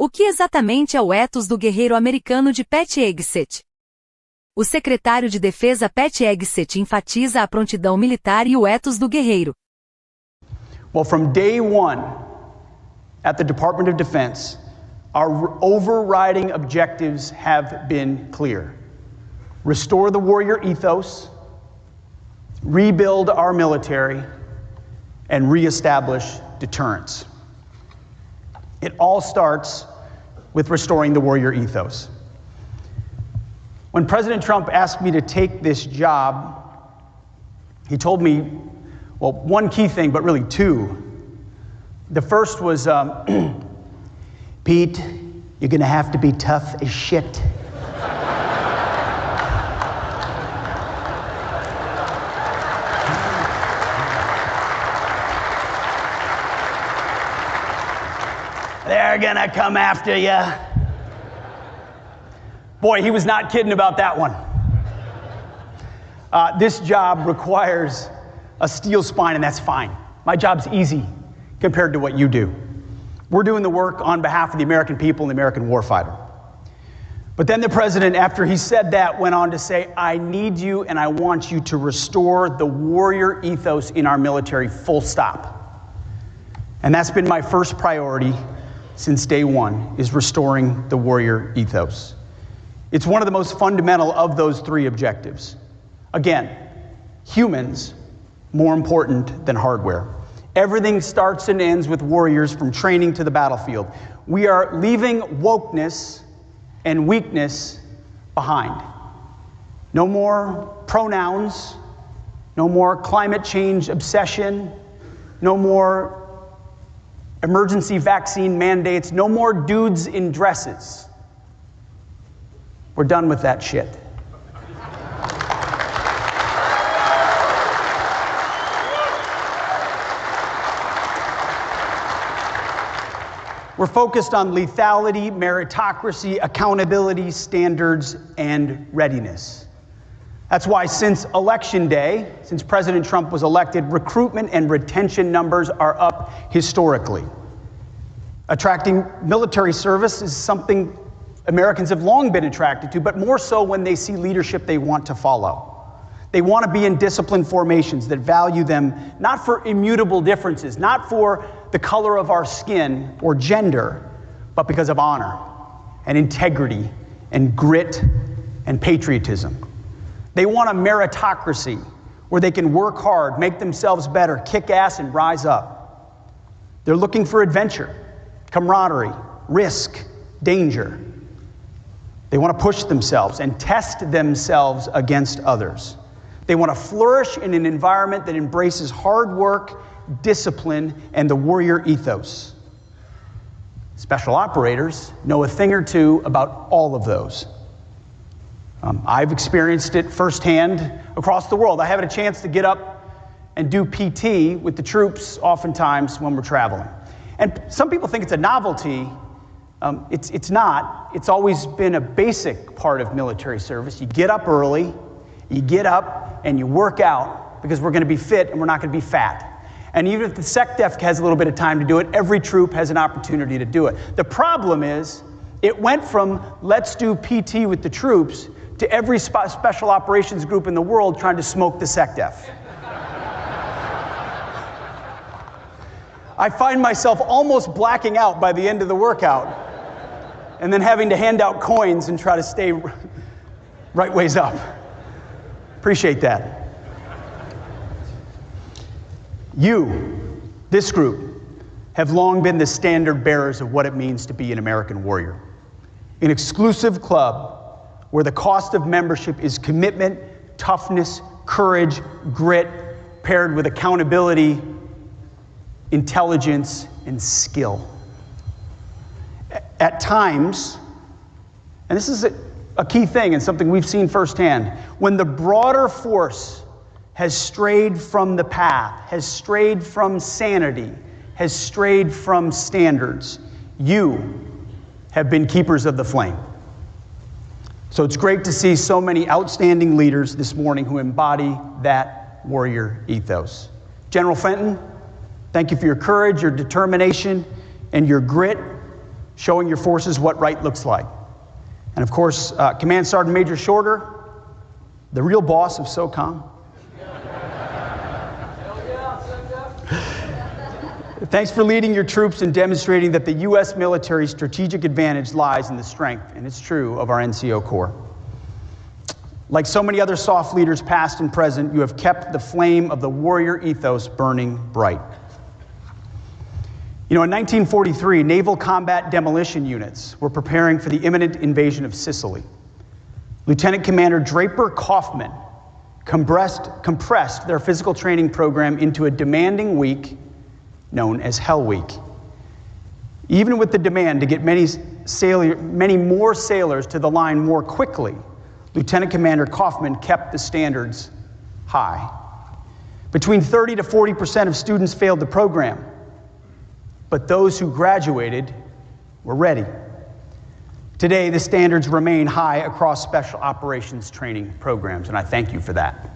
O que exatamente é o ethos do guerreiro americano de Pete Hegseth? O secretário de Defesa Pete Hegseth enfatiza a prontidão militar e o ethos do guerreiro. Well, from day one at the Department of Defense, our overriding objectives have been clear. Restore the warrior ethos, rebuild our military, and reestablish deterrence. It all starts with restoring the warrior ethos. When President Trump asked me to take this job, he told me, well, one key thing, but really two. The first was, Pete, you're gonna have to be tough as shit. They're gonna come after you. Boy, he was not kidding about that one. This job requires a steel spine, and that's fine. My job's easy compared to what you do. We're doing the work on behalf of the American people and the American warfighter. But then the president, after he said that, went on to say, I need you and I want you to restore the warrior ethos in our military, full stop. And that's been my first priority since day one, is restoring the warrior ethos. It's one of the most fundamental of those three objectives. Again, humans more important than hardware. Everything starts and ends with warriors from training to the battlefield. We are leaving wokeness and weakness behind. No more pronouns, no more climate change obsession, no more emergency vaccine mandates, no more dudes in dresses. We're done with that shit. We're focused on lethality, meritocracy, accountability, standards, and readiness. That's why since Election Day, since President Trump was elected, recruitment and retention numbers are up historically. Attracting military service is something Americans have long been attracted to, but more so when they see leadership they want to follow. They want to be in disciplined formations that value them not for immutable differences, not for the color of our skin or gender, but because of honor and integrity and grit and patriotism. They want a meritocracy where they can work hard, make themselves better, kick ass, and rise up. They're looking for adventure, camaraderie, risk, danger. They want to push themselves and test themselves against others. They want to flourish in an environment that embraces hard work, discipline, and the warrior ethos. Special operators know a thing or two about all of those. I've experienced it firsthand across the world. I have had a chance to get up and do PT with the troops oftentimes when we're traveling. And some people think it's a novelty. It's not. It's always been a basic part of military service. You get up early, you get up, and you work out because we're going to be fit and we're not going to be fat. And even if the SecDef has a little bit of time to do it, every troop has an opportunity to do it. The problem is, it went from let's do PT with the troops to every special operations group in the world trying to smoke the SecDef. I find myself almost blacking out by the end of the workout and then having to hand out coins and try to stay right ways up. Appreciate that. You, this group, have long been the standard bearers of what it means to be an American warrior. An exclusive club where the cost of membership is commitment, toughness, courage, grit, paired with accountability, intelligence, and skill. At times, and this is a key thing and something we've seen firsthand, when the broader force has strayed from the path, has strayed from sanity, has strayed from standards, you have been keepers of the flame. So it's great to see so many outstanding leaders this morning who embody that warrior ethos. General Fenton, thank you for your courage, your determination, and your grit. showing your forces what right looks like. And of course, Command Sergeant Major Shorter, the real boss of SOCOM. Thanks for leading your troops and demonstrating that the U.S. military's strategic advantage lies in the strength, and it's true, of our NCO Corps. Like so many other soft leaders, past and present, you have kept the flame of the warrior ethos burning bright. You know, in 1943, naval combat demolition units were preparing for the imminent invasion of Sicily. Lieutenant Commander Draper Kaufman compressed their physical training program into a demanding week known as Hell Week. Even with the demand to get many more sailors to the line more quickly, Lieutenant Commander Kaufman kept the standards high. Between 30 to 40% of students failed the program, but those who graduated were ready. Today, the standards remain high across special operations training programs, and I thank you for that.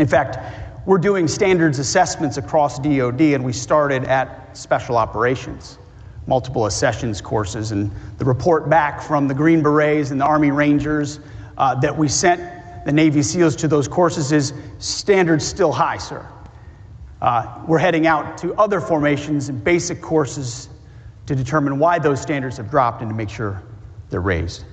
In fact, we're doing standards assessments across DoD, and we started at special operations, multiple accessions courses, and the report back from the Green Berets and the Army Rangers that we sent the Navy SEALs to those courses is standards still high, sir. We're heading out to other formations and basic courses to determine why those standards have dropped and to make sure they're raised.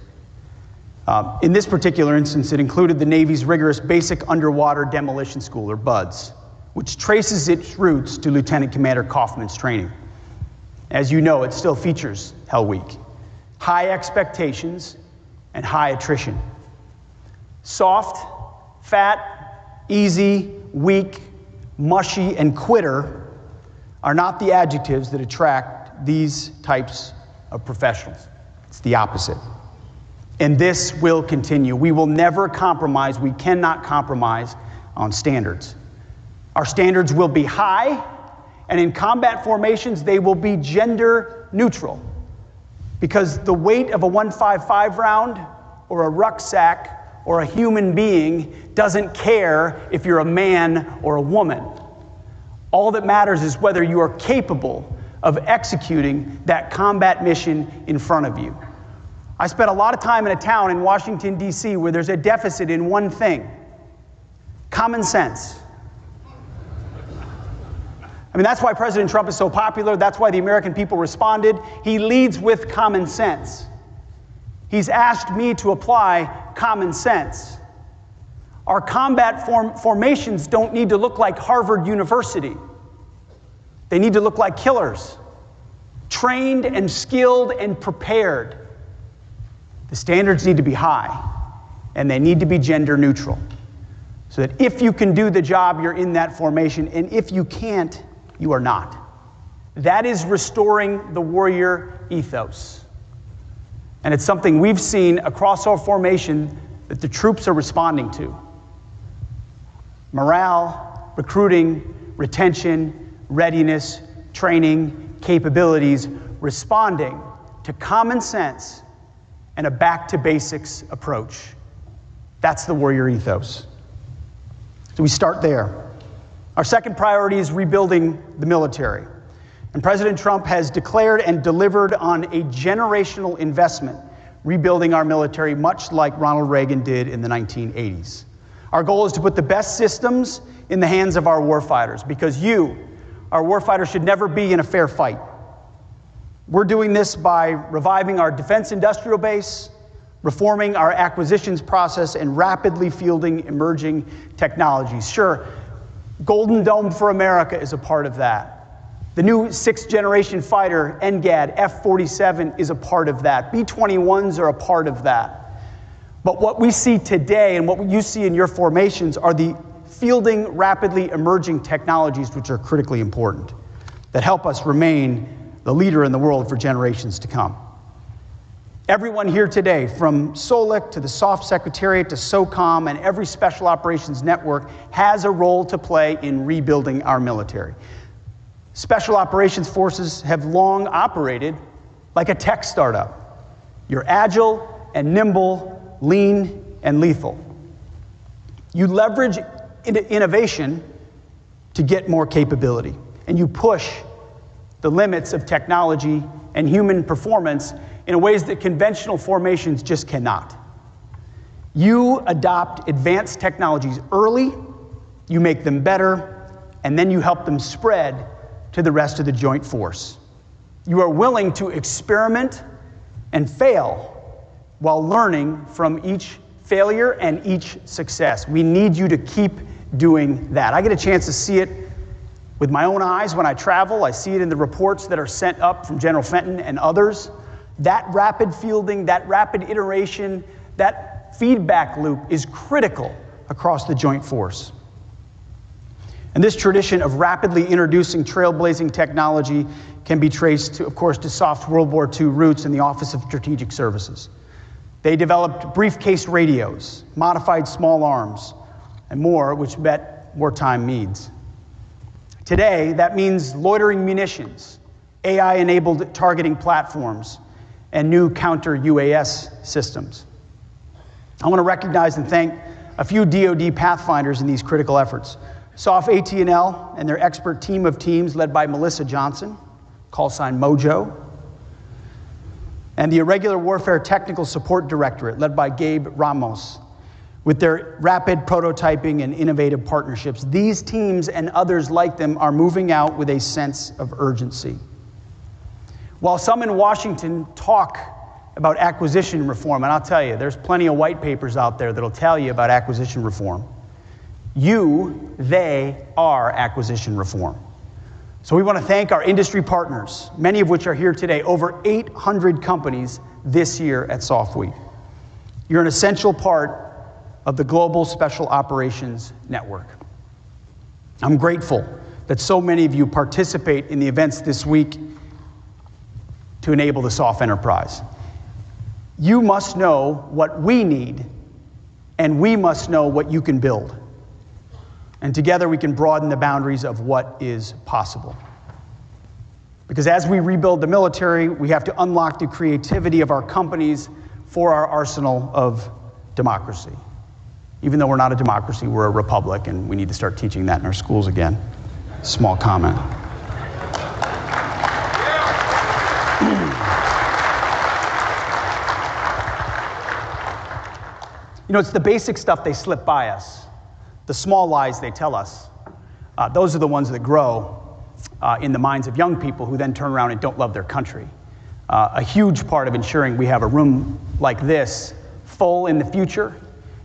In this particular instance, it included the Navy's rigorous Basic Underwater Demolition School, or BUDS, which traces its roots to Lieutenant Commander Kaufman's training. As you know, it still features Hell Week. High expectations and high attrition. Soft, fat, easy, weak, mushy, and quitter are not the adjectives that attract these types of professionals. It's the opposite. And this will continue. We will never compromise. We cannot compromise on standards. Our standards will be high, and in combat formations, they will be gender neutral. Because the weight of a .155 round or a rucksack or a human being doesn't care if you're a man or a woman. All that matters is whether you are capable of executing that combat mission in front of you. I spent a lot of time in a town in Washington, D.C. where there's a deficit in one thing: common sense. I mean, that's why President Trump is so popular. That's why the American people responded. He leads with common sense. He's asked me to apply common sense. Our combat formations don't need to look like Harvard University. They need to look like killers, trained and skilled and prepared. The standards need to be high, and they need to be gender neutral, so that if you can do the job, you're in that formation, and if you can't, you are not. That is restoring the warrior ethos. And it's something we've seen across our formation that the troops are responding to. Morale, recruiting, retention, readiness, training, capabilities, responding to common sense and a back-to-basics approach. That's the warrior ethos. So we start there. Our second priority is rebuilding the military. And President Trump has declared and delivered on a generational investment, rebuilding our military much like Ronald Reagan did in the 1980s. Our goal is to put the best systems in the hands of our warfighters, because you, our warfighters, should never be in a fair fight. We're doing this by reviving our defense industrial base, reforming our acquisitions process, and rapidly fielding emerging technologies. Sure, Golden Dome for America is a part of that. The new sixth-generation fighter, NGAD, F-47, is a part of that. B-21s are a part of that. But what we see today and what you see in your formations are the fielding rapidly emerging technologies, which are critically important, that help us remain the leader in the world for generations to come. Everyone here today, from SOLIC to the SOF Secretariat to SOCOM and every special operations network, has a role to play in rebuilding our military. Special operations forces have long operated like a tech startup. You're agile and nimble, lean and lethal. You leverage innovation to get more capability, and you push the limits of technology and human performance in ways that conventional formations just cannot. You adopt advanced technologies early, you make them better, and then you help them spread to the rest of the joint force. You are willing to experiment and fail while learning from each failure and each success. We need you to keep doing that. I get a chance to see it with my own eyes when I travel. I see it in the reports that are sent up from General Fenton and others. That rapid fielding, that rapid iteration, that feedback loop is critical across the joint force. And this tradition of rapidly introducing trailblazing technology can be traced, to, of course, to soft World War II roots in the Office of Strategic Services. They developed briefcase radios, modified small arms, and more, which met wartime needs. Today, that means loitering munitions, AI-enabled targeting platforms, and new counter-UAS systems. I want to recognize and thank a few DoD pathfinders in these critical efforts. SOF AT&L and their expert team of teams led by Melissa Johnson, call sign Mojo, and the Irregular Warfare Technical Support Directorate led by Gabe Ramos. With their rapid prototyping and innovative partnerships, these teams and others like them are moving out with a sense of urgency. While some in Washington talk about acquisition reform, and I'll tell you, there's plenty of white papers out there that'll tell you about acquisition reform. They are acquisition reform. So we want to thank our industry partners, many of which are here today, over 800 companies this year at SOF Week. You're an essential part of the Global Special Operations Network. I'm grateful that so many of you participate in the events this week to enable the SOF enterprise. You must know what we need, and we must know what you can build. And together we can broaden the boundaries of what is possible. Because as we rebuild the military, we have to unlock the creativity of our companies for our arsenal of democracy. Even though we're not a democracy, we're a republic, and we need to start teaching that in our schools again. Small comment. You know, it's the basic stuff they slip by us. The small lies they tell us, those are the ones that grow in the minds of young people who then turn around and don't love their country. A huge part of ensuring we have a room like this full in the future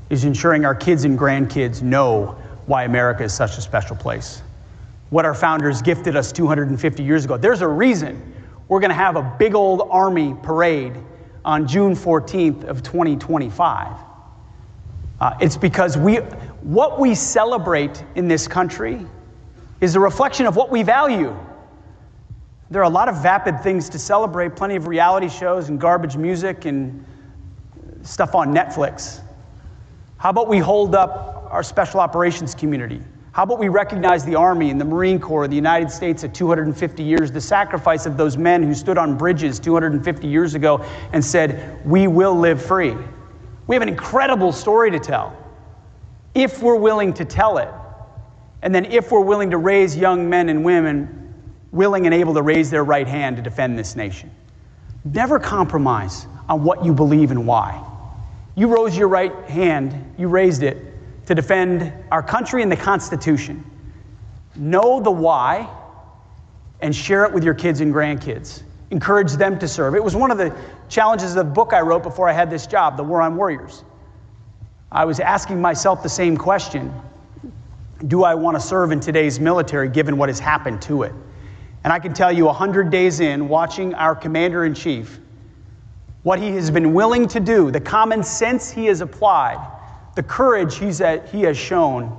is ensuring our kids and grandkids know why America is such a special place. What our founders gifted us 250 years ago. There's a reason we're going to have a big old Army parade on June 14th of 2025. It's because what we celebrate in this country is a reflection of what we value. There are a lot of vapid things to celebrate, plenty of reality shows and garbage music and stuff on Netflix. How about we hold up our special operations community? How about we recognize the Army and the Marine Corps of the United States at 250 years, the sacrifice of those men who stood on bridges 250 years ago and said, "We will live free." We have an incredible story to tell, if we're willing to tell it, and then if we're willing to raise young men and women willing and able to raise their right hand to defend this nation. Never compromise on what you believe and why. You rose your right hand, you raised it to defend our country and the Constitution. Know the why and share it with your kids and grandkids. Encourage them to serve. It was one of the challenges of the book I wrote before I had this job, The War on Warriors. I was asking myself the same question. Do I want to serve in today's military given what has happened to it? And I can tell you 100 days in, watching our commander-in-chief, what he has been willing to do, the common sense he has applied, the courage he has shown,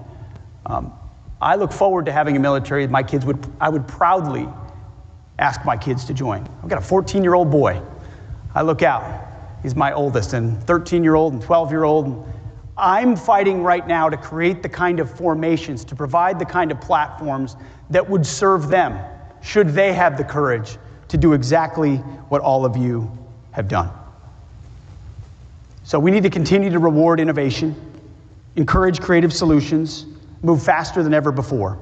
I look forward to having a military that I would proudly ask my kids to join. I've got a 14-year-old boy. I look out. He's my oldest, and 13-year-old and 12-year-old. I'm fighting right now to create the kind of formations, to provide the kind of platforms that would serve them, should they have the courage to do exactly what all of you have done. So we need to continue to reward innovation, encourage creative solutions, move faster than ever before.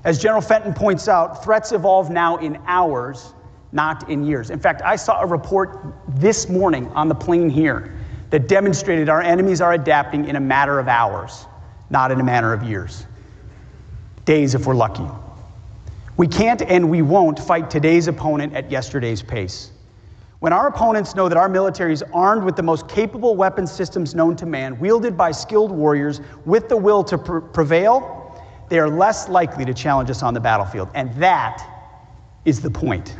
As General Fenton points out, threats evolve now in hours, not in years. In fact, I saw a report this morning on the plane here that demonstrated our enemies are adapting in a matter of hours, not in a matter of years. Days if we're lucky. We can't and we won't fight today's opponent at yesterday's pace. When our opponents know that our military is armed with the most capable weapon systems known to man, wielded by skilled warriors with the will to prevail, they are less likely to challenge us on the battlefield. And that is the point.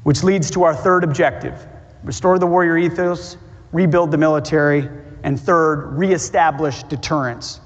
Which leads to our third objective: restore the warrior ethos, rebuild the military, and third, reestablish deterrence.